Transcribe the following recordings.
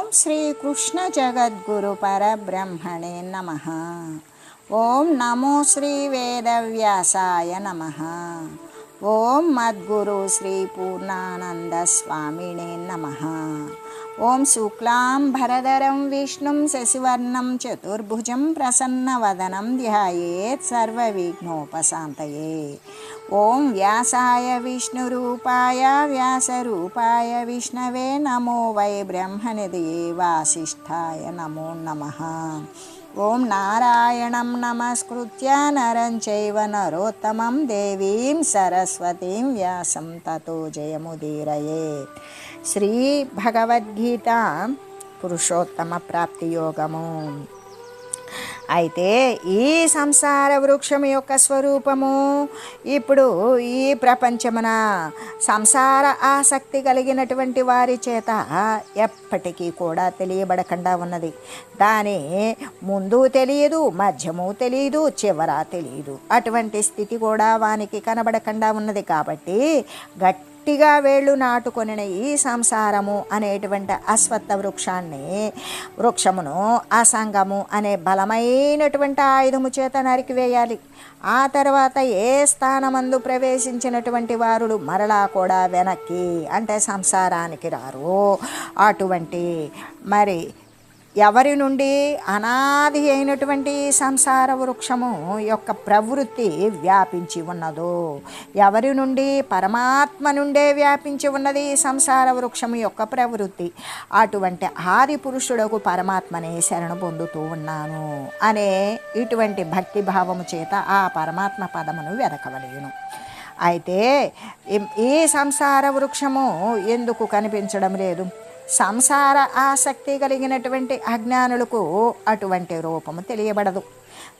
ఓం శ్రీ కృష్ణ జగద్గురు పరబ్రహ్మణే నమః. ఓం నమో శ్రీ వేదవ్యాసాయ నమః. ఓం మద్గురు శ్రీ పూర్ణానంద స్వామినే నమః. ఓం శుక్లాం భరధరం విష్ణుం శశివర్ణం చతుర్భుజం ప్రసన్నవదనం ధ్యాయేత్ సర్వవిఘ్నోపశాంతయే. ఓం వ్యాసాయ విష్ణురూపాయ వ్యాసరూపాయ విష్ణవే నమో వై బ్రహ్మనిధయే వాసిష్ఠాయ నమో నమః. ఓం నారాయణం నమస్కృత్య నరం చైవ నరోత్తమం దేవీం సరస్వతీం వ్యాసం తతో జయముదీరయేత్. శ్రీ భగవద్గీత పురుషోత్తమ ప్రాప్తి యోగము. అయితే ఈ సంసార వృక్షం యొక్క స్వరూపము ఇప్పుడు ఈ ప్రపంచమున సంసార ఆసక్తి కలిగినటువంటి వారి చేత ఎప్పటికీ కూడా తెలియబడకుండా ఉన్నది. దాని ముందు తెలియదు, మధ్యము తెలియదు, చివర తెలియదు. అటువంటి స్థితి కూడా వానికి కనబడకుండా ఉన్నది. కాబట్టి గట్టిగా వేళ్ళు నాటుకొనిన ఈ సంసారము అనేటువంటి అశ్వత్థ వృక్షమును అసంగము అనే బలమైనటువంటి ఆయుధము చేత నరికివేయాలి. ఆ తర్వాత ఏ స్థానమందు ప్రవేశించినటువంటి వారులు మరలా కూడా వెనక్కి అంటే సంసారానికి రారు. అటువంటి మరి ఎవరి నుండి అనాది అయినటువంటి సంసార వృక్షము యొక్క ప్రవృత్తి వ్యాపించి ఉన్నదో, ఎవరి నుండి పరమాత్మ నుండే వ్యాపించి ఉన్నది సంసార వృక్షము యొక్క ప్రవృత్తి, అటువంటి ఆది పురుషుడకు పరమాత్మనే శరణు పొందుతూ ఉన్నాను అనే ఇటువంటి భక్తి భావము చేత ఆ పరమాత్మ పదమును వెదకవలేను. అయితే ఈ సంసార వృక్షము ఎందుకు కనిపించడం లేదు? సంసార ఆసక్తి కలిగినటువంటి అజ్ఞానులకు అటువంటి రూపము తెలియబడదు.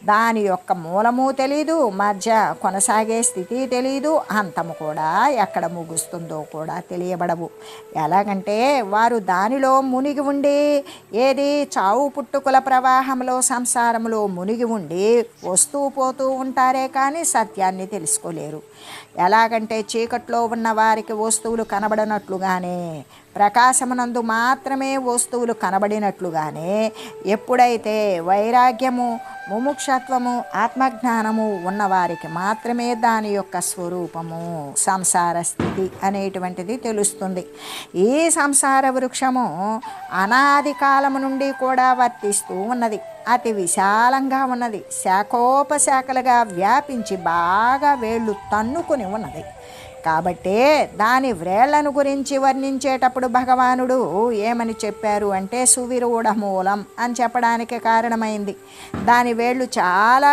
దాని యొక్క మూలము తెలీదు, మధ్య కొనసాగే స్థితి తెలీదు, అంతము కూడా ఎక్కడ ముగుస్తుందో కూడా తెలియబడవు. ఎలాగంటే వారు దానిలో మునిగి ఉండి, ఏది చావు పుట్టుకుల ప్రవాహంలో సంసారంలో మునిగి ఉండి వస్తూ పోతూ ఉంటారే కానీ సత్యాన్ని తెలుసుకోలేరు. ఎలాగంటే చీకట్లో ఉన్న వారికి వస్తువులు కనబడినట్లుగానే, ప్రకాశమునందు మాత్రమే వస్తువులు కనబడినట్లుగానే ఎప్పుడైతే వైరాగ్యము, ముముక్షత్వము, ఆత్మజ్ఞానము ఉన్నవారికి మాత్రమే దాని యొక్క స్వరూపము, సంసార స్థితి అనేటువంటిది తెలుస్తుంది. ఈ సంసార వృక్షము అనాది కాలము నుండి కూడా వర్తిస్తూ ఉన్నది. అతి విశాలంగా ఉన్నది. శాఖోపశాఖలుగా వ్యాపించి బాగా వేళ్ళు తన్నుకొని ఉన్నది. కాబట్టే దాని వ్రేళ్లను గురించి వర్ణించేటప్పుడు భగవానుడు ఏమని చెప్పారు అంటే సువిరూఢ మూలం అని చెప్పడానికి కారణమైంది. దాని వేళ్ళు చాలా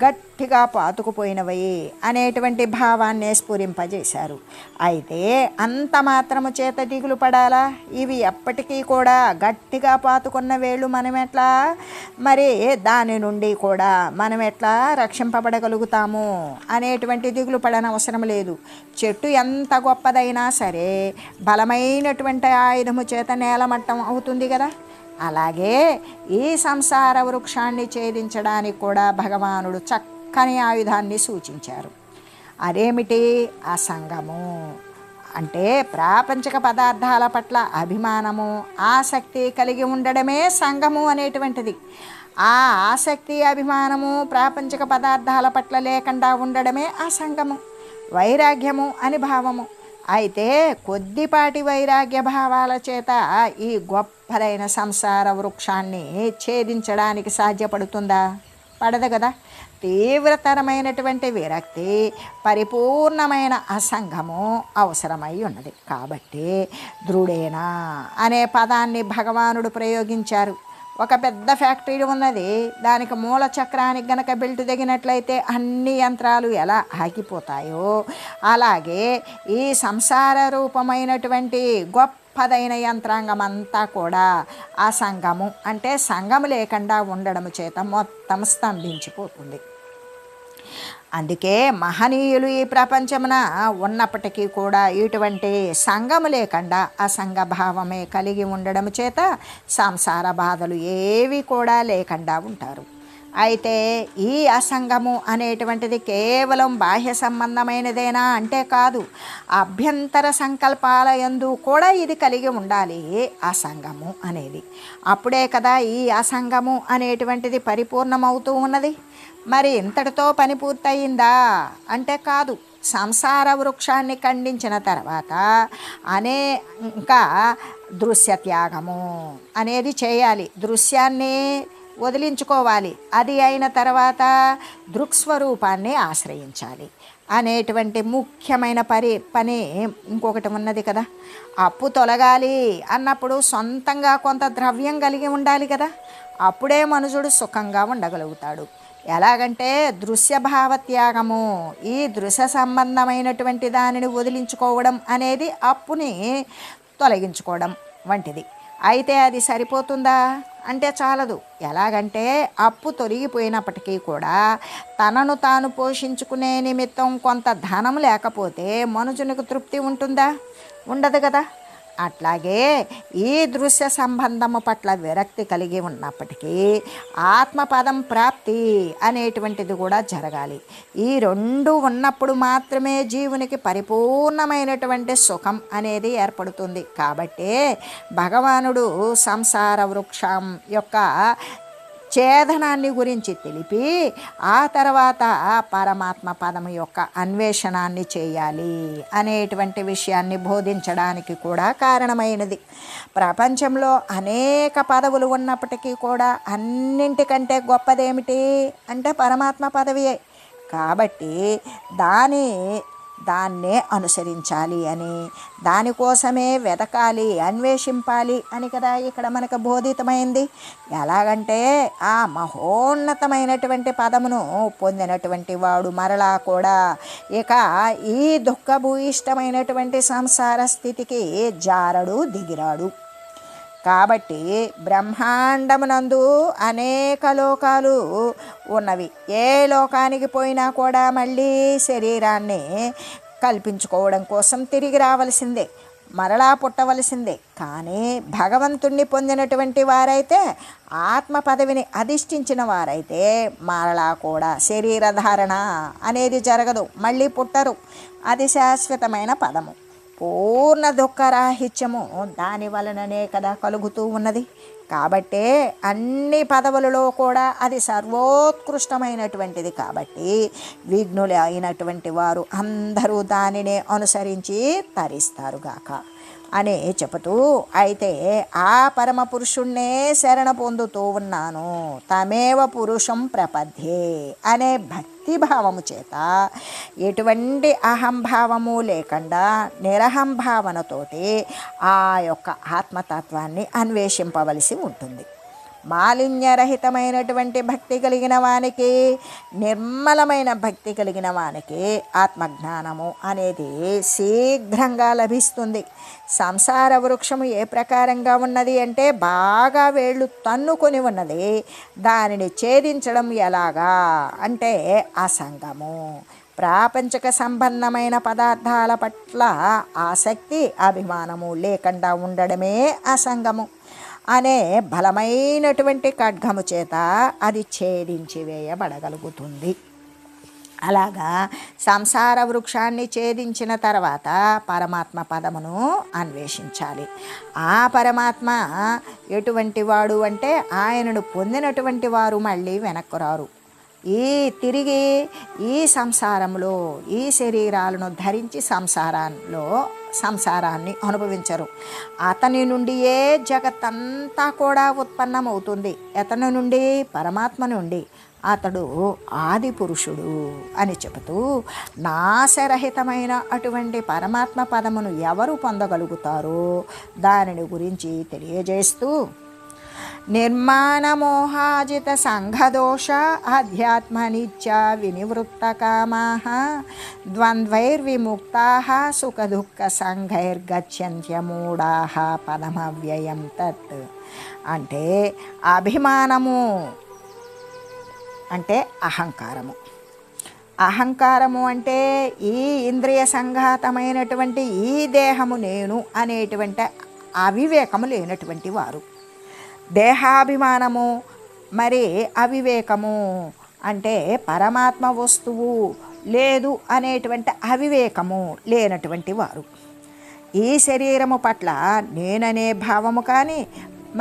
గట్టిగా పాతుకుపోయినవి అనేటువంటి భావాన్ని స్ఫురింపజేశారు. అయితే అంత మాత్రము చేత దిగులు పడాలా? ఇవి ఎప్పటికీ కూడా గట్టిగా పాతుకున్న వేళ్ళు మనం ఎట్లా మరి దాని నుండి కూడా మనం ఎట్లా రక్షింపబడగలుగుతాము అనేటువంటి దిగులు పడనవసరం లేదు. చెట్టు ఎంత గొప్పదైనా సరే బలమైనటువంటి ఆయుధము చేత నేలమట్టం అవుతుంది కదా. అలాగే ఈ సంసార వృక్షాన్ని ఛేదించడానికి కూడా భగవానుడు చక్కని ఆయుధాన్ని సూచించారు. అదేమిటి? అసంగము. అంటే ప్రాపంచిక పదార్థాల పట్ల అభిమానము, ఆసక్తి కలిగి ఉండడమే సంగము అనేటువంటిది. ఆ ఆసక్తి, అభిమానము ప్రాపంచిక పదార్థాల పట్ల లేకుండా ఉండడమే అసంగము, వైరాగ్యము అని భావము. అయితే కొద్దిపాటి వైరాగ్య భావాల చేత ఈ గొప్పదైన సంసార వృక్షాన్ని ఛేదించడానికి సాధ్యపడుతుందా? పడదు కదా. తీవ్రతరమైనటువంటి విరక్తి, పరిపూర్ణమైన అసంగము అవసరమై ఉన్నది. కాబట్టి దృఢేనా అనే పదాన్ని భగవానుడు ప్రయోగించారు. ఒక పెద్ద ఫ్యాక్టరీ ఉన్నది. దానికి మూల చక్రానికి గనక బెల్ట్ తెగినట్లయితే అన్ని యంత్రాలు ఎలా ఆగిపోతాయో అలాగే ఈ సంసార రూపమైనటువంటి గొప్పదైన యంత్రాంగం అంతా కూడా అసంగము అంటే సంగము లేకుండా ఉండడం చేత మొత్తం స్తంభించిపోతుంది. అందుకే మహనీయులు ఈ ప్రపంచమున ఉన్నప్పటికీ కూడా ఇటువంటి సంగము లేకుండా అసంగ భావమే కలిగి ఉండడం చేత సంసార బాధలు ఏవి కూడా లేకుండా ఉంటారు. అయితే ఈ అసంగము అనేటువంటిది కేవలం బాహ్య సంబంధమైనదేనా అంటే కాదు, అభ్యంతర సంకల్పాల యందు కూడా ఇది కలిగి ఉండాలి అసంగము అనేది. అప్పుడే కదా ఈ అసంగము అనేటువంటిది పరిపూర్ణమవుతూ ఉన్నది. మరి ఇంతటితో పని పూర్తయిందా అంటే కాదు. సంసార వృక్షాన్ని ఖండించిన తర్వాత ఇంకా దృశ్య త్యాగము అనేది చేయాలి. దృశ్యాన్ని వదిలించుకోవాలి. అది అయిన తర్వాత దృక్స్వరూపాన్ని ఆశ్రయించాలి అనేటువంటి ముఖ్యమైన పని ఇంకొకటి ఉన్నది కదా. అప్పు తొలగాలి అన్నప్పుడు సొంతంగా కొంత ద్రవ్యం కలిగి ఉండాలి కదా. అప్పుడే మనుషుడు సుఖంగా ఉండగలుగుతాడు. ఎలాగంటే దృశ్యభావ త్యాగము, ఈ దృశ్య సంబంధమైనటువంటి దానిని వదిలించుకోవడం అనేది అప్పుని తొలగించుకోవడం వంటిది. అయితే అది సరిపోతుందా అంటే చాలదు. ఎలాగంటే అప్పు తొలగిపోయినప్పటికీ కూడా తనను తాను పోషించుకునే నిమిత్తం కొంత ధనం లేకపోతే మనుషునికి తృప్తి ఉంటుందా? ఉండదు కదా. అట్లాగే ఈ దృశ్య సంబంధము పట్ల విరక్తి కలిగి ఉన్నప్పటికీ ఆత్మపదం ప్రాప్తి అనేటువంటిది కూడా జరగాలి. ఈ రెండు ఉన్నప్పుడు మాత్రమే జీవునికి పరిపూర్ణమైనటువంటి సుఖం అనేది ఏర్పడుతుంది. కాబట్టి భగవానుడు సంసార వృక్షం యొక్క ఛేదనాన్ని గురించి తెలిపి ఆ తర్వాత పరమాత్మ పదము యొక్క అన్వేషణాన్ని చేయాలి అనేటువంటి విషయాన్ని బోధించడానికి కూడా కారణమైనది. ప్రపంచంలో అనేక పదవులు ఉన్నప్పటికీ కూడా అన్నింటికంటే గొప్పదేమిటి అంటే పరమాత్మ పదవియే. కాబట్టి దాన్నే అనుసరించాలి అని, దానికోసమే వెతకాలి, అన్వేషింపాలి అని కదా ఇక్కడ మనకు బోధితమైంది. ఎలాగంటే ఆ మహోన్నతమైనటువంటి పదమును పొందినటువంటి వాడు మరలా కూడా ఇక ఈ దుఃఖభూయిష్టమైనటువంటి సంసార స్థితికి జారడు, దిగిరాడు. కాబట్టి బ్రహ్మాండమునందు అనేక లోకాలు ఉన్నవి. ఏ లోకానికి పోయినా కూడా మళ్ళీ శరీరాన్ని కల్పించుకోవడం కోసం తిరిగి రావలసిందే, మరలా పుట్టవలసిందే. కానీ భగవంతుణ్ణి పొందినటువంటి వారైతే, ఆత్మ పదవిని అధిష్ఠించిన వారైతే మరలా కూడా శరీరధారణ అనేది జరగదు, మళ్ళీ పుట్టరు. అది శాశ్వతమైన పదము. పూర్ణ దుఃఖరాహిత్యము దాని వలననే కదా కలుగుతూ ఉన్నది. కాబట్టే అన్ని పదవులలో కూడా అది సర్వోత్కృష్టమైనటువంటిది. కాబట్టి విఘ్నులు అయినటువంటి వారు అందరూ దానినే అనుసరించి తరిస్తారుగాక అని చెబుతూ, అయితే ఆ పరమ పురుషుణ్ణే శరణ పొందుతూ ఉన్నాను, తమేవ పురుషం ప్రపద్యే అనే భక్తిభావము చేత ఎటువంటి అహంభావము లేకుండా నిరహంభావనతోటి ఆ యొక్క ఆత్మతత్వాన్ని అన్వేషింపవలసి ఉంటుంది. మాలిన్యరహితమైనటువంటి భక్తి కలిగిన వానికి, నిర్మలమైన భక్తి కలిగిన వానికి ఆత్మజ్ఞానము అనేది శీఘ్రంగా లభిస్తుంది. సంసార వృక్షము ఏ ప్రకారంగా ఉన్నది అంటే బాగా వేళ్ళు తన్నుకొని ఉన్నది. దానిని ఛేదించడం ఎలాగా అంటే అసంగము. ప్రాపంచక సంబంధమైన పదార్థాల పట్ల ఆసక్తి, అభిమానము లేకుండా ఉండడమే అసంగము అనే బలమైనటువంటి ఖడ్గము చేత అది ఛేదించి వేయబడగలుగుతుంది. అలాగా సంసార వృక్షాన్ని ఛేదించిన తర్వాత పరమాత్మ పదమును అన్వేషించాలి. ఆ పరమాత్మ ఎటువంటి వాడు అంటే ఆయనను పొందినటువంటి వారు మళ్ళీ వెనక్కు రారు. తిరిగి ఈ సంసారంలో ఈ శరీరాలను ధరించి సంసారాన్ని అనుభవించరు. అతని నుండియే జగత్తంతా కూడా ఉత్పన్నమవుతుంది. అతని నుండి, పరమాత్మ నుండి. అతడు ఆది పురుషుడు అని చెబుతూ నాశరహితమైన అటువంటి పరమాత్మ పదమును ఎవరు పొందగలుగుతారో దానిని గురించి తెలియజేస్తూ, నిర్మాణమోహాజిత సంఘదోష ఆధ్యాత్మనిత్య వినివృత్తకామాః ద్వంద్వైర్విముక్తాః సుఖదుఃఖ సంఘైర్గచ్చంత్యమూఢాః పదమవ్యయం తత్. అంటే అభిమానము అంటే అహంకారము. అహంకారము అంటే ఈ ఇంద్రియ సంఘాతమైనటువంటి ఈ దేహము నేను అనేటువంటి అవివేకము లేనటువంటి వారు. దేహాభిమానము మరి అవివేకము అంటే పరమాత్మ వస్తువు లేదు అనేటువంటి అవివేకము లేనటువంటి వారు. ఈ శరీరము పట్ల నేననే భావము కానీ,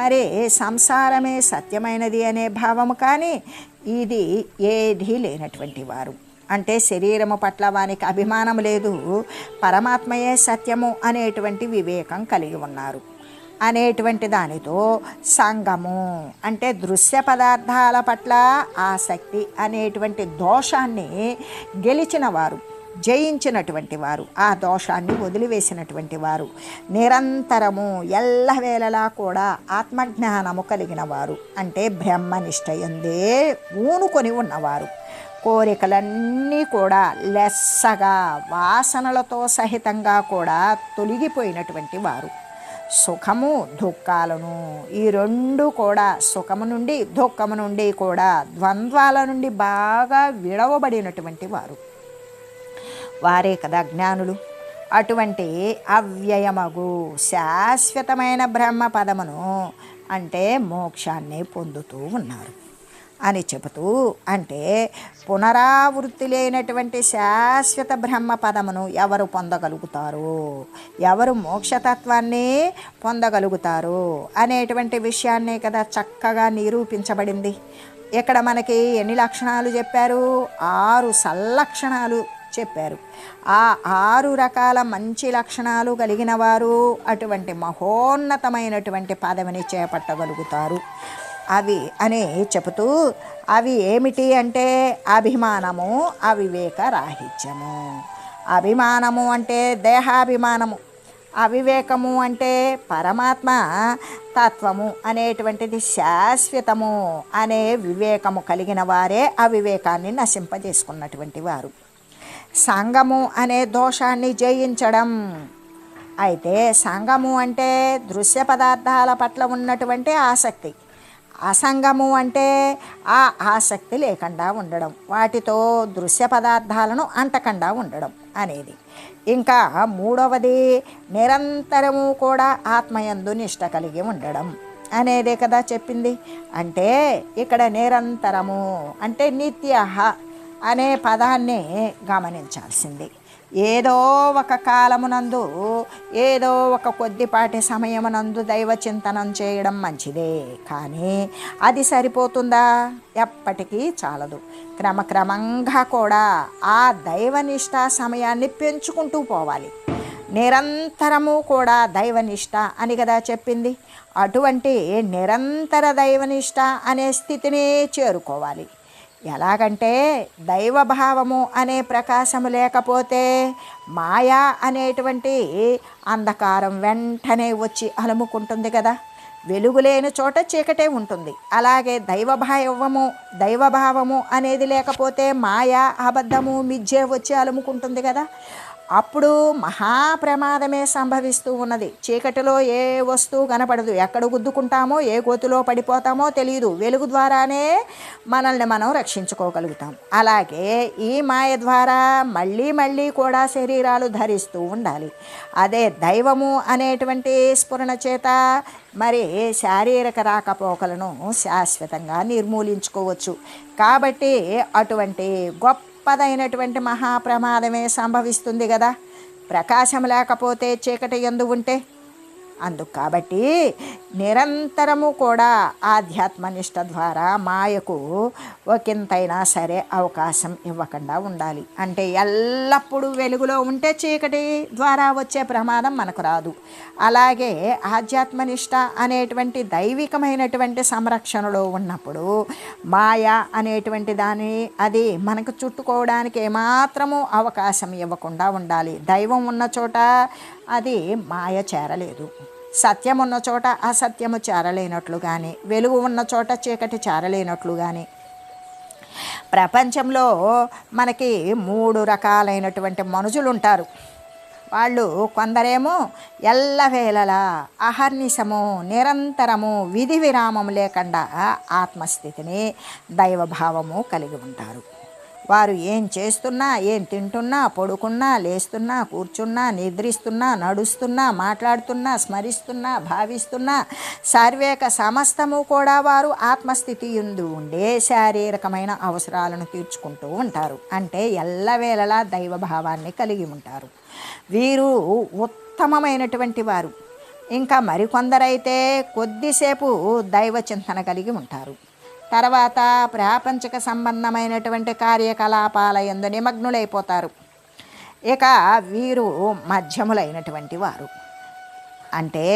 మరి సంసారమే సత్యమైనది అనే భావము కానీ ఇది ఏది లేనటువంటి వారు. అంటే శరీరము పట్ల వానికి అభిమానం లేదు, పరమాత్మయే సత్యము అనేటువంటి వివేకం కలిగి ఉన్నారు అనేటువంటి దానితో సంగము అంటే దృశ్య పదార్థాల పట్ల ఆసక్తి అనేటువంటి దోషాన్ని గెలిచిన వారు, జయించినటువంటి వారు, ఆ దోషాన్ని వదిలివేసినటువంటి వారు, నిరంతరము ఎల్లవేళలా కూడా ఆత్మజ్ఞానము కలిగిన వారు, అంటే బ్రహ్మనిష్ట యందే ఊనుకొని ఉన్నవారు, కోరికలన్నీ కూడా లెస్సగా వాసనలతో సహితంగా కూడా తొలగిపోయినటువంటి వారు, సుఖము దుఃఖాలను ఈ రెండు కూడా సుఖము నుండి దుఃఖము నుండి కూడా ద్వంద్వాల నుండి బాగా విడవబడినటువంటి వారు, వారే కదా జ్ఞానులు. అటువంటి అవ్యయమగు శాశ్వతమైన బ్రహ్మ పదమును అంటే మోక్షాన్ని పొందుతూ ఉన్నారు అని చెబుతూ, అంటే పునరావృత్తి లేనటువంటి శాశ్వత బ్రహ్మ పదమును ఎవరు పొందగలుగుతారు, ఎవరు మోక్షతత్వాన్ని పొందగలుగుతారు అనేటువంటి విషయాన్నే కదా చక్కగా నిరూపించబడింది. ఇక్కడ మనకి ఎన్ని లక్షణాలు చెప్పారు? 6 సల్లక్షణాలు చెప్పారు. ఆ 6 రకాల మంచి లక్షణాలు కలిగిన వారు అటువంటి మహోన్నతమైనటువంటి పదవిని చేపట్టగలుగుతారు. అవి అని చెబుతూ, అవి ఏమిటి అంటే అభిమానము, అవివేక రాహిత్యము. అభిమానము అంటే దేహాభిమానము, అవివేకము అంటే పరమాత్మ తత్వము అనేటువంటిది శాశ్వతము అనే వివేకము కలిగిన వారే అవివేకాన్ని నశింపజేసుకున్నటువంటి వారు. సంగము అనే దోషాన్ని జయించడం. అయితే సంగము అంటే దృశ్య పదార్థాల పట్ల ఉన్నటువంటి ఆసక్తి, అసంగము అంటే ఆ ఆసక్తి లేకుండా ఉండడం, వాటితో దృశ్య పదార్థాలను అంటకుండా ఉండడం అనేది. ఇంకా మూడవది నిరంతరము కూడా ఆత్మయందు నిష్ట కలిగి ఉండడం అనేదే కదా చెప్పింది. అంటే ఇక్కడ నిరంతరము అంటే నిత్య అనే పదాన్ని గమనించాల్సింది. ఏదో ఒక కాలమునందు ఏదో ఒక కొద్దిపాటి సమయమునందు దైవ చింతనం చేయడం మంచిదే, కానీ అది సరిపోతుందా? ఎప్పటికీ చాలదు. క్రమక్రమంగా కూడా ఆ దైవనిష్ట సమయాన్ని పెంచుకుంటూ పోవాలి. నిరంతరము కూడా దైవనిష్ట అని కదా చెప్పింది. అటువంటి నిరంతర దైవనిష్ట అనే స్థితిని చేరుకోవాలి. ఎలాగంటే దైవభావము అనే ప్రకాశము లేకపోతే మాయా అనేటువంటి అంధకారం వెంటనే వచ్చి అలుముకుంటుంది కదా. వెలుగు లేని చోట చీకటే ఉంటుంది. అలాగే దైవభావము అనేది లేకపోతే మాయా అబద్ధము మిథ్యే వచ్చి అలుముకుంటుంది కదా. అప్పుడు మహాప్రమాదమే సంభవిస్తూ ఉన్నది. చీకటిలో ఏ వస్తువు కనపడదు, ఎక్కడ గుద్దుకుంటామో ఏ గోతులో పడిపోతామో తెలియదు. వెలుగు ద్వారానే మనల్ని మనం రక్షించుకోగలుగుతాం. అలాగే ఈ మాయ ద్వారా మళ్ళీ మళ్ళీ కూడా శరీరాలు ధరిస్తూ ఉండాలి. అదే దైవము అనేటువంటి స్ఫురణ చేత మరి శారీరక రాకపోకలను శాశ్వతంగా నిర్మూలించుకోవచ్చు. కాబట్టి అటువంటి గొప్పదైనటువంటి మహాప్రమాదమే సంభవిస్తుంది కదా, ప్రకాశం లేకపోతే చీకటి యందు ఉంటే. అందుకు కాబట్టి నిరంతరము కూడా ఆధ్యాత్మనిష్ట ద్వారా మాయకు ఒకంతైనా సరే అవకాశం ఇవ్వకుండా ఉండాలి. అంటే ఎల్లప్పుడూ వెలుగులో ఉంటే చీకటి ద్వారా వచ్చే ప్రమాదం మనకు రాదు. అలాగే ఆధ్యాత్మనిష్ట అనేటువంటి దైవికమైనటువంటి సంరక్షణలో ఉన్నప్పుడు మాయ అనేటువంటి అది మనకు చుట్టుకోవడానికి ఏమాత్రము అవకాశం ఇవ్వకుండా ఉండాలి. దైవం ఉన్న చోట అది మాయ చేరలేదు, సత్యం ఉన్న చోట అసత్యము చేరలేనట్లు కానీ, వెలుగు ఉన్న చోట చీకటి చేరలేనట్లు కానీ. ప్రపంచంలో మనకి 3 రకాలైనటువంటి మనుషులు ఉంటారు. వాళ్ళు కొందరేమో ఎల్లవేళలా అహర్నిశము నిరంతరము విధి విరామం లేకుండా ఆత్మస్థితిని దైవభావము కలిగి ఉంటారు. వారు ఏం చేస్తున్నా, ఏం తింటున్నా, పడుకున్నా, లేస్తున్నా, కూర్చున్నా, నిద్రిస్తున్నా, నడుస్తున్నా, మాట్లాడుతున్నా, స్మరిస్తున్నా, భావిస్తున్నా సర్వేక సమస్తము కూడా వారు ఆత్మస్థితి యందు ఉండే శారీరకమైన అవసరాలను తీర్చుకుంటూ ఉంటారు. అంటే ఎల్లవేళలా దైవభావాన్ని కలిగి ఉంటారు. వీరు ఉత్తమమైనటువంటి వారు. ఇంకా మరికొందరైతే కొద్దిసేపు దైవ చింతన కలిగి ఉంటారు. తర్వాత ప్రాపంచిక సంబంధమైనటువంటి కార్యకలాపాల యందు నిమగ్నులైపోతారు. ఇక వీరు మధ్యములైనటువంటి వారు. అంటే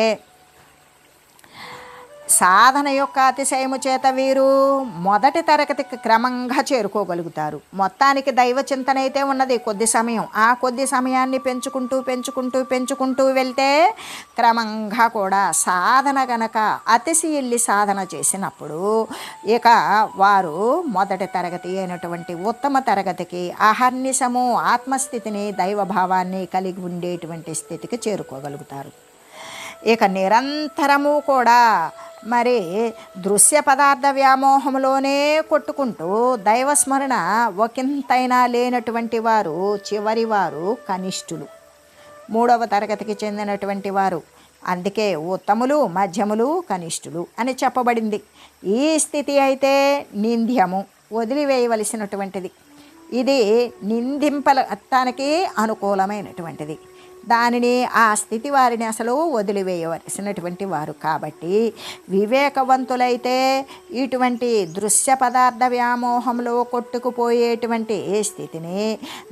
సాధన యొక్క అతిశయము చేత వీరు మొదటి తరగతికి క్రమంగా చేరుకోగలుగుతారు. మొత్తానికి దైవ చింతన అయితే ఉన్నది కొద్ది సమయం. ఆ కొద్ది సమయాన్ని పెంచుకుంటూ వెళ్తే క్రమంగా కూడా సాధన గనక అతిశయిల్లి సాధన చేసినప్పుడు ఇక వారు మొదటి తరగతి అయినటువంటి ఉత్తమ తరగతికి అహర్నిశము ఆత్మస్థితిని దైవభావాన్ని కలిగి ఉండేటువంటి స్థితికి చేరుకోగలుగుతారు. ఇక నిరంతరము కూడా మరి దృశ్య పదార్థ వ్యామోహంలోనే కొట్టుకుంటూ దైవస్మరణ ఒకంతైనా లేనటువంటి వారు చివరి వారు కనిష్ఠులు, 3వ తరగతికి చెందినటువంటి వారు. అందుకే ఉత్తములు, మధ్యములు, కనిష్ఠులు అని చెప్పబడింది. ఈ స్థితి అయితే నింద్యము, వదిలివేయవలసినటువంటిది. ఇది నిందింపటానికి అనుకూలమైనటువంటిది. దానిని ఆ స్థితి వారిని అసలు వదిలివేయవలసినటువంటి వారు. కాబట్టి వివేకవంతులైతే ఇటువంటి దృశ్య పదార్థ వ్యామోహంలో కొట్టుకుపోయేటువంటి స్థితిని,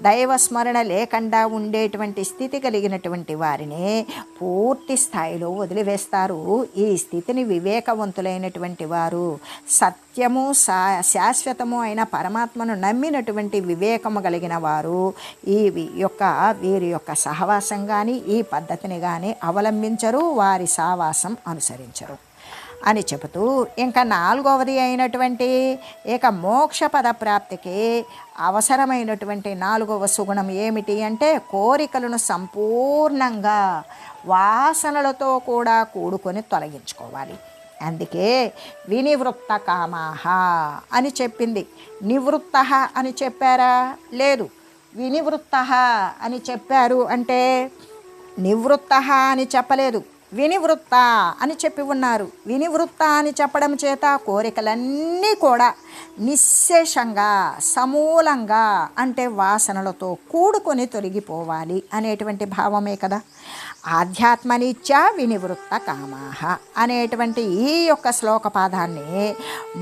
దైవస్మరణ లేకుండా ఉండేటువంటి స్థితి కలిగినటువంటి వారిని పూర్తి స్థాయిలో వదిలివేస్తారు. ఈ స్థితిని వివేకవంతులైనటువంటి వారు సత్యము శాశ్వతము అయిన పరమాత్మను నమ్మినటువంటి వివేకము కలిగిన వారు వీరి యొక్క సహవాసం కానీ ఈ పద్ధతిని కానీ అవలంబించరు, వారి సావాసం అనుసరించరు అని చెబుతూ ఇంకా 4వది అయినటువంటి ఇక మోక్ష పద ప్రాప్తికి అవసరమైనటువంటి 4వ సుగుణం ఏమిటి అంటే కోరికలను సంపూర్ణంగా వాసనలతో కూడా కూడుకొని తొలగించుకోవాలి. అందుకే వినివృత్త కామాహ అని చెప్పింది. నివృత్త అని చెప్పారా? లేదు, వినివృత్త అని చెప్పారు. అంటే నివృత్త అని చెప్పలేదు, వినివృత్త అని చెప్పి ఉన్నారు. వినివృత్త అని చెప్పడం చేత కోరికలన్నీ కూడా నిశ్శేషంగా సమూలంగా అంటే వాసనలతో కూడుకొని తొలగిపోవాలి అనేటువంటి భావమే కదా. ఆధ్యాత్మనిత్యా వినివృత్త కామాహ అనేటువంటి ఈ యొక్క శ్లోకపాదాన్ని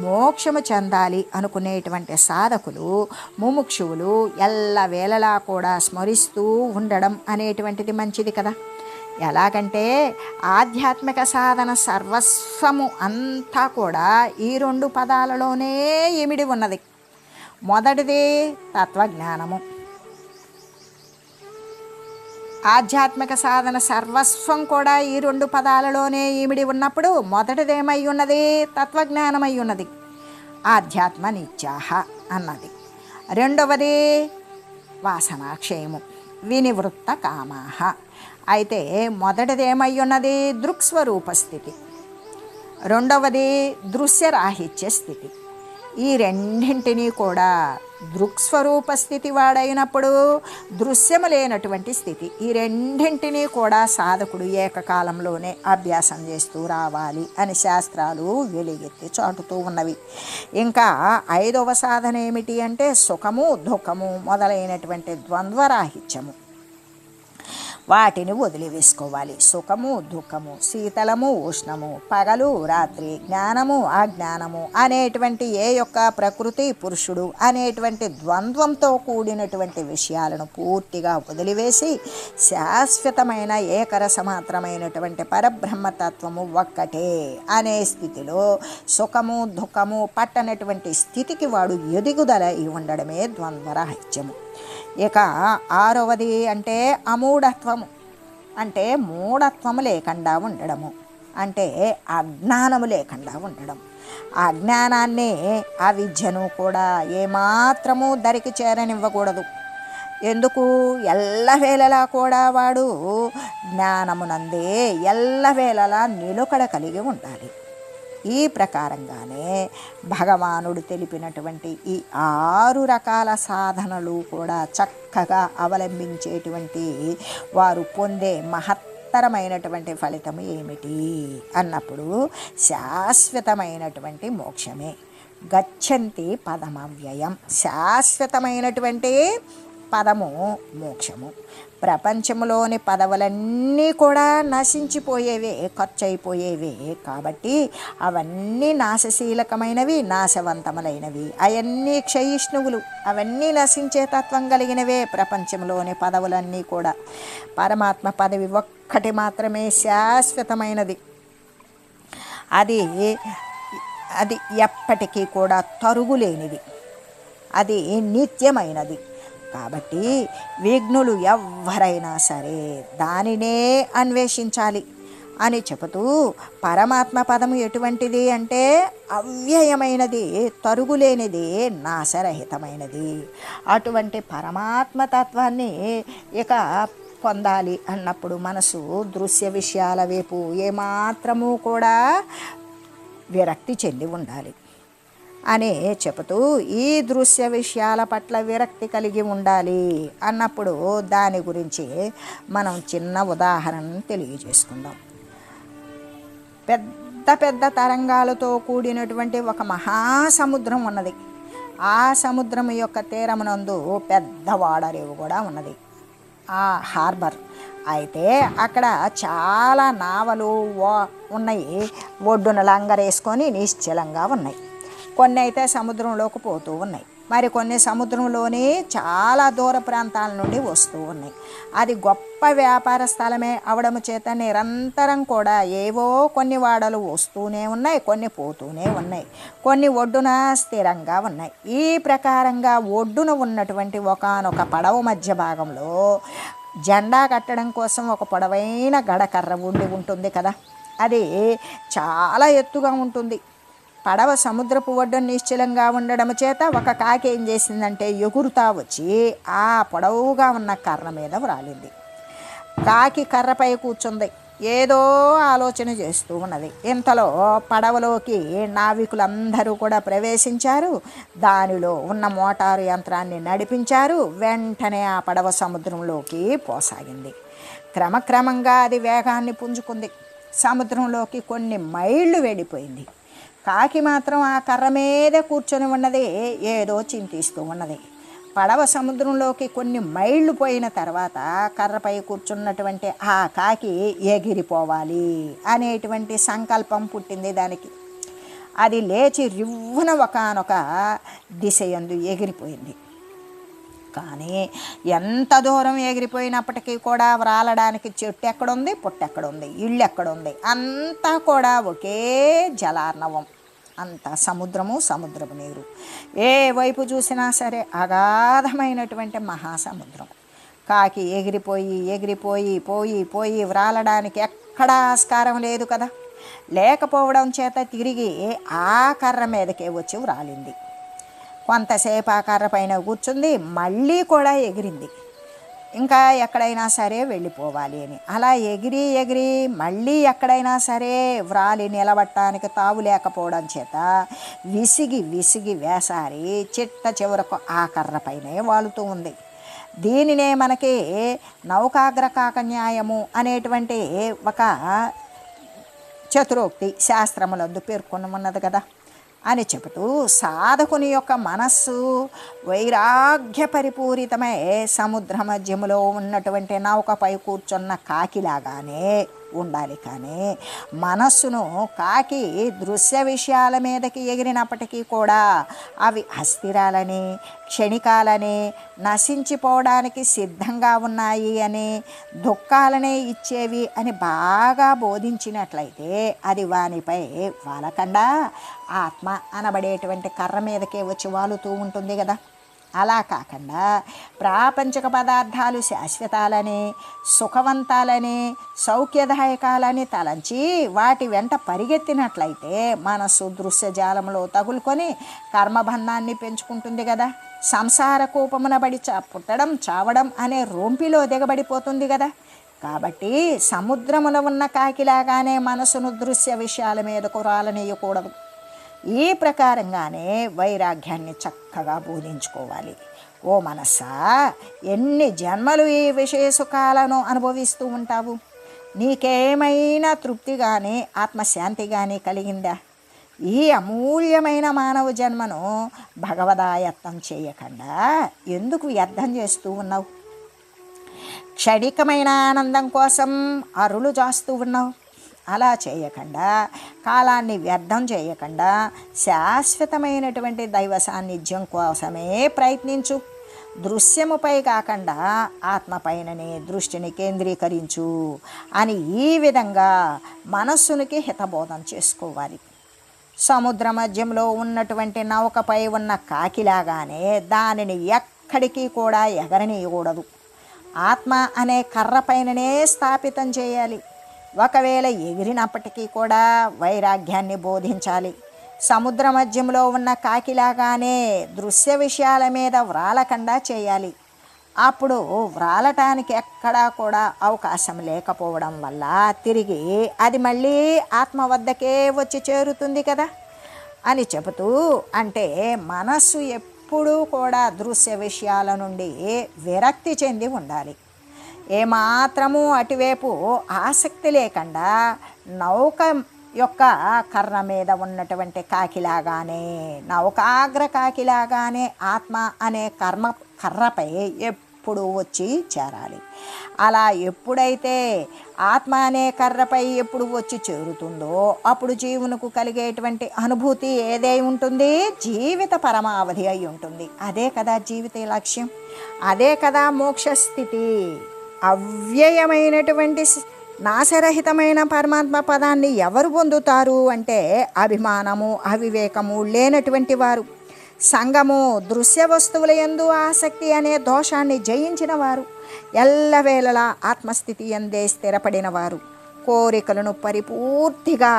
మోక్షము చెందాలి అనుకునేటువంటి సాధకులు, ముముక్షువులు ఎల్లవేళలా కూడా స్మరిస్తూ ఉండడం అనేటువంటిది మంచిది కదా. ఎలాగంటే ఆధ్యాత్మిక సాధన సర్వస్వము అంతా కూడా ఈ 2 పదాలలోనే ఇమిడి ఉన్నది. మొదటిది తత్వజ్ఞానము. ఆధ్యాత్మిక సాధన సర్వస్వం కూడా ఈ 2 పదాలలోనే ఇమిడి ఉన్నప్పుడు మొదటిదేమై ఉన్నది? తత్వజ్ఞానమై ఉన్నది, ఆధ్యాత్మ నిత్యాహ అన్నది. రెండవది వాసనాక్షయము, వినివృత్త కామాహ. అయితే మొదటిదేమై ఉన్నది? దృక్స్వరూప స్థితి. రెండవది దృశ్యరాహిత్య స్థితి. ఈ రెండింటినీ కూడా దృక్స్వరూప స్థితి వాడైనప్పుడు దృశ్యము లేనటువంటి స్థితి, ఈ రెండింటినీ కూడా సాధకుడు ఏకకాలంలోనే అభ్యాసం చేస్తూ రావాలి అని శాస్త్రాలు వెలుగెత్తి చాటుతూ ఉన్నవి. ఇంకా 5వ సాధన ఏమిటి అంటే సుఖము దుఃఖము మొదలైనటువంటి ద్వంద్వరాహిత్యము. వాటిని వదిలివేసుకోవాలి. సుఖము దుఃఖము, శీతలము ఉష్ణము, పగలు రాత్రి, జ్ఞానము అజ్ఞానము అనేటువంటి ఏ యొక్క ప్రకృతి పురుషుడు అనేటువంటి ద్వంద్వంతో కూడినటువంటి విషయాలను పూర్తిగా వదిలివేసి శాశ్వతమైన ఏకరసమాత్రమైనటువంటి పరబ్రహ్మతత్వము ఒక్కటే అనే స్థితిలో సుఖము దుఃఖము పట్టనటువంటి స్థితికి వాడు ఎదుగుదల ఉండడమే ద్వంద్వరాహిత్యము. ఇక 6వది అంటే అమూఢత్వము. అంటే మూఢత్వము లేకుండా ఉండడము, అంటే అజ్ఞానము లేకుండా ఉండడం. అజ్ఞానాన్ని అవిద్యను కూడా ఏమాత్రము దరికి చేరనివ్వకూడదు. ఎందుకు? ఎల్లవేళలా కూడా వాడు జ్ఞానమునందే ఎల్లవేళలా నిలుకడ కలిగి ఉండాలి. ఈ ప్రకారంగానే భగవానుడు తెలిపినటువంటి ఈ 6 రకాల సాధనలు కూడా చక్కగా అవలంబించేటువంటి వారు పొందే మహత్తరమైనటువంటి ఫలితం ఏమిటి అన్నప్పుడు శాశ్వతమైనటువంటి మోక్షమే. గచ్చంతి పదమవ్యయం, శాశ్వతమైనటువంటి పదము మోక్షము. ప్రపంచంలోని పదవులన్నీ కూడా నశించిపోయేవే, ఖర్చు అయిపోయేవే. కాబట్టి అవన్నీ నాశశీలకమైనవి, నాశవంతములైనవి. అవన్నీ క్షయిష్ణువులు, అవన్నీ నశించే తత్వం కలిగినవే ప్రపంచంలోని పదవులన్నీ కూడా. పరమాత్మ పదవి ఒక్కటి మాత్రమే శాశ్వతమైనది. అది అది ఎప్పటికీ కూడా తరుగులేనిది, అది నిత్యమైనది. కాబట్టి విఘ్నులు ఎవ్వరైనా సరే దానినే అన్వేషించాలి అని చెబుతూ, పరమాత్మ పదము ఎటువంటిది అంటే అవ్యయమైనది, తరుగులేనిది, నాశరహితమైనది. అటువంటి పరమాత్మ తత్వాన్ని ఇక పొందాలి అన్నప్పుడు మనసు దృశ్య విషయాల వైపు ఏమాత్రము కూడా విరక్తి చెంది ఉండాలి అని చెబుతూ, ఈ దృశ్య విషయాల పట్ల విరక్తి కలిగి ఉండాలి అన్నప్పుడు దాని గురించి మనం చిన్న ఉదాహరణను తెలియజేసుకుందాం. పెద్ద పెద్ద తరంగాలతో కూడినటువంటి ఒక మహాసముద్రం ఉన్నది. ఆ సముద్రం యొక్క తీరమునందు పెద్ద వాడరేవు కూడా ఉన్నది, ఆ హార్బర్. అయితే అక్కడ చాలా నావలు ఉన్నాయి, ఒడ్డున లంగరేసుకొని నిశ్చలంగా ఉన్నాయి. కొన్ని అయితే సముద్రంలోకి పోతూ ఉన్నాయి, మరి కొన్ని సముద్రంలోని చాలా దూర ప్రాంతాల నుండి వస్తూ ఉన్నాయి. అది గొప్ప వ్యాపార స్థలమే అవడం చేత నిరంతరం కూడా ఏవో కొన్ని వాడలు వస్తూనే ఉన్నాయి, కొన్ని పోతూనే ఉన్నాయి, కొన్ని ఒడ్డున స్థిరంగా ఉన్నాయి. ఈ ప్రకారంగా ఒడ్డున ఉన్నటువంటి ఒకానొక పడవ మధ్య భాగంలో జెండా కట్టడం కోసం ఒక పొడవైన గడకర్ర ఉంటుంది కదా, అది చాలా ఎత్తుగా ఉంటుంది. పడవ సముద్రపు ఒడ్డున నిశ్చలంగా ఉండడం చేత ఒక కాకి ఏం చేసిందంటే ఎగురుతా వచ్చి ఆ పొడవుగా ఉన్న కర్ర మీద వ్రాలింది. కాకి కర్రపై కూర్చుంది, ఏదో ఆలోచన చేస్తూ ఉన్నది. ఇంతలో పడవలోకి నావికులందరూ కూడా ప్రవేశించారు, దానిలో ఉన్న మోటారు యంత్రాన్ని నడిపించారు. వెంటనే ఆ పడవ సముద్రంలోకి పోసాగింది. క్రమక్రమంగా అది వేగాన్ని పుంజుకుంది, సముద్రంలోకి కొన్ని మైళ్ళు వెళ్ళిపోయింది. కాకి మాత్రం ఆ కర్ర మీదే కూర్చొని ఉన్నది, ఏదో చింతిస్తూ ఉన్నది. పడవ సముద్రంలోకి కొన్ని మైళ్ళు పోయిన తర్వాత కర్రపై కూర్చున్నటువంటి ఆ కాకి ఎగిరిపోవాలి అనేటువంటి సంకల్పం పుట్టింది దానికి. అది లేచి రివ్వున ఒకానొక దిశ యందు ఎగిరిపోయింది. కానీ ఎంత దూరం ఎగిరిపోయినప్పటికీ కూడా వ్రాలడానికి చెట్టు ఎక్కడుంది, పుట్టు ఎక్కడుంది, ఇళ్ళు ఎక్కడుంది, అంతా కూడా ఒకే జలార్ణవం. అంత సముద్రము నీరు, ఏ వైపు చూసినా సరే అగాధమైనటువంటి మహాసముద్రం. కాకి ఎగిరిపోయి ఎగిరిపోయి పోయి పోయి వ్రాలడానికి ఎక్కడా ఆస్కారం లేదు కదా. లేకపోవడం చేత తిరిగి ఆ కర్ర మీదకే వచ్చి వ్రాలింది. కొంతసేపు ఆ కర్ర పైన కూర్చుంది, మళ్ళీ కూడా ఎగిరింది, ఇంకా ఎక్కడైనా సరే వెళ్ళిపోవాలి అని. అలా ఎగిరి ఎగిరి మళ్ళీ ఎక్కడైనా సరే వ్రాలి నిలబట్టడానికి తావు లేకపోవడం చేత విసిగి విసిగి వేసారి చిట్ట చివరకు ఆ కర్ర పైనే వాలుతూ ఉంది. దీనినే మనకి నౌకాగ్రకాక న్యాయము అనేటువంటి ఒక చతురోక్తి శాస్త్రములందు పేర్కొన్నది కదా అని చెబుతూ, సాధకుని యొక్క మనస్సు వైరాగ్య పరిపూరితమై సముద్ర మధ్యములో ఉన్నటువంటి నౌకపై కూర్చున్న కాకిలాగానే ఉండాలి. కానీ మనస్సును కాకి దృశ్య విషయాల మీదకి ఎగిరినప్పటికీ కూడా అవి అస్థిరాలని, క్షణికాలని, నశించిపోవడానికి సిద్ధంగా ఉన్నాయి అని, దుఃఖాలనే ఇచ్చేవి అని బాగా బోధించినట్లయితే అది వానిపై వాలకుండా ఆత్మ అనబడేటువంటి కర్ర మీదకే వచ్చి వాలుతూ ఉంటుంది కదా. అలా కాకుండా ప్రాపంచిక పదార్థాలు శాశ్వతాలని, సుఖవంతాలని, సౌఖ్యదాయకాలని తలంచి వాటి వెంట పరిగెత్తినట్లయితే మనస్సు దృశ్యజాలంలో తగులుకొని కర్మబంధాన్ని పెంచుకుంటుంది కదా. సంసార కూపమున బడి పుట్టడం, చావడం అనే రొంపిలో దిగబడిపోతుంది కదా. కాబట్టి సముద్రమున ఉన్న కాకిలాగానే మనసును దృశ్య విషయాల మీదకు రాలనీయకూడదు. ఈ ప్రకారంగానే వైరాగ్యాన్ని చక్కగా బోధించుకోవాలి. ఓ మనస్సా, ఎన్ని జన్మలు ఈ విషయ సుఖాలను అనుభవిస్తూ ఉంటావు? నీకేమైనా తృప్తి కానీ ఆత్మశాంతి కానీ కలిగిందా? ఈ అమూల్యమైన మానవ జన్మను భగవదాయత్నం చేయకుండా ఎందుకు వ్యర్థం చేస్తూ ఉన్నావు? క్షణికమైన ఆనందం కోసం అరులు జాస్తూ ఉన్నావు. అలా చేయకుండా, కాలాన్ని వ్యర్థం చేయకుండా శాశ్వతమైనటువంటి దైవ సాన్నిధ్యం కోసమే ప్రయత్నించు. దృశ్యముపై కాకుండా ఆత్మపైననే దృష్టిని కేంద్రీకరించు అని ఈ విధంగా మనస్సునికి హితబోధం చేసుకోవాలి. సముద్ర మధ్యంలో ఉన్నటువంటి నౌకపై ఉన్న కాకిలాగానే దానిని ఎక్కడికి కూడా ఎగరనీయకూడదు. ఆత్మ అనే కర్రపైననే స్థాపితం చేయాలి. ఒకవేళ ఎగిరినప్పటికీ కూడా వైరాగ్యాన్ని బోధించాలి. సముద్ర మధ్యంలో ఉన్న కాకిలాగానే దృశ్య విషయాల మీద వ్రాలకుండా చేయాలి. అప్పుడు వ్రాలటానికి ఎక్కడా కూడా అవకాశం లేకపోవడం వల్ల తిరిగి అది మళ్ళీ ఆత్మ వద్దకే వచ్చి చేరుతుంది కదా అని చెబుతూ, అంటే మనస్సు ఎప్పుడూ కూడా దృశ్య విషయాల నుండి విరక్తి చెంది ఉండాలి. ఏమాత్రము అటువైపు ఆసక్తి లేకుండా నౌక యొక్క కర్ర మీద ఉన్నటువంటి కాకిలాగానే, నౌకాగ్ర కాకిలాగానే ఆత్మ అనే కర్రపై ఎప్పుడు వచ్చి చేరాలి. అలా ఎప్పుడైతే ఆత్మ అనే కర్రపై ఎప్పుడు వచ్చి చేరుతుందో అప్పుడు జీవునికి కలిగేటువంటి అనుభూతి ఏదై ఉంటుంది? జీవిత పరమావధి అయి ఉంటుంది. అదే కదా జీవిత లక్ష్యం, అదే కదా మోక్షస్థితి. అవ్యయమైనటువంటి నాశరహితమైన పరమాత్మ పదాన్ని ఎవరు పొందుతారు అంటే అభిమానము అవివేకము లేనటువంటి వారు, సంగము దృశ్య వస్తువుల యందు ఆసక్తి అనే దోషాన్ని జయించిన వారు, ఎల్లవేళలా ఆత్మస్థితి యందే స్థిరపడిన వారు, కోరికలను పరిపూర్తిగా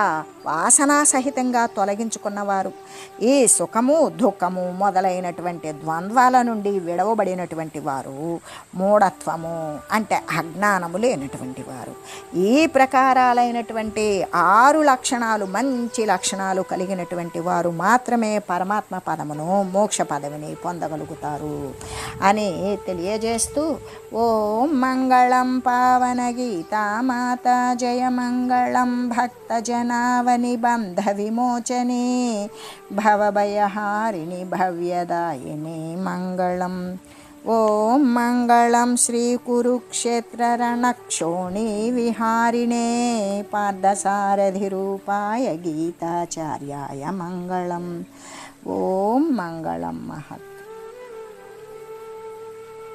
వాసనాసహితంగా తొలగించుకున్నవారు, ఈ సుఖము దుఃఖము మొదలైనటువంటి ద్వంద్వాల నుండి విడవబడినటువంటి వారు, మూఢత్వము అంటే అజ్ఞానము లేనటువంటి వారు, ఈ ప్రకారాలైనటువంటి 6 లక్షణాలు, మంచి లక్షణాలు కలిగినటువంటి వారు మాత్రమే పరమాత్మ పదమును, మోక్ష పదవిని పొందగలుగుతారు అని తెలియజేస్తూ, ఓం మంగళం పావన గీతామాత జయ మంగళం భక్తజనావని బంధ విమోచనే భవభయహారిణి భవ్యదాయిని మంగళం. ఓం మంగళం శ్రీ కురుక్షేత్ర రణక్షోణి విహారిణే పార్థసారథి రూపాయ గీతాచార్యాయ మంగళం. ఓం మంగళం మహత్.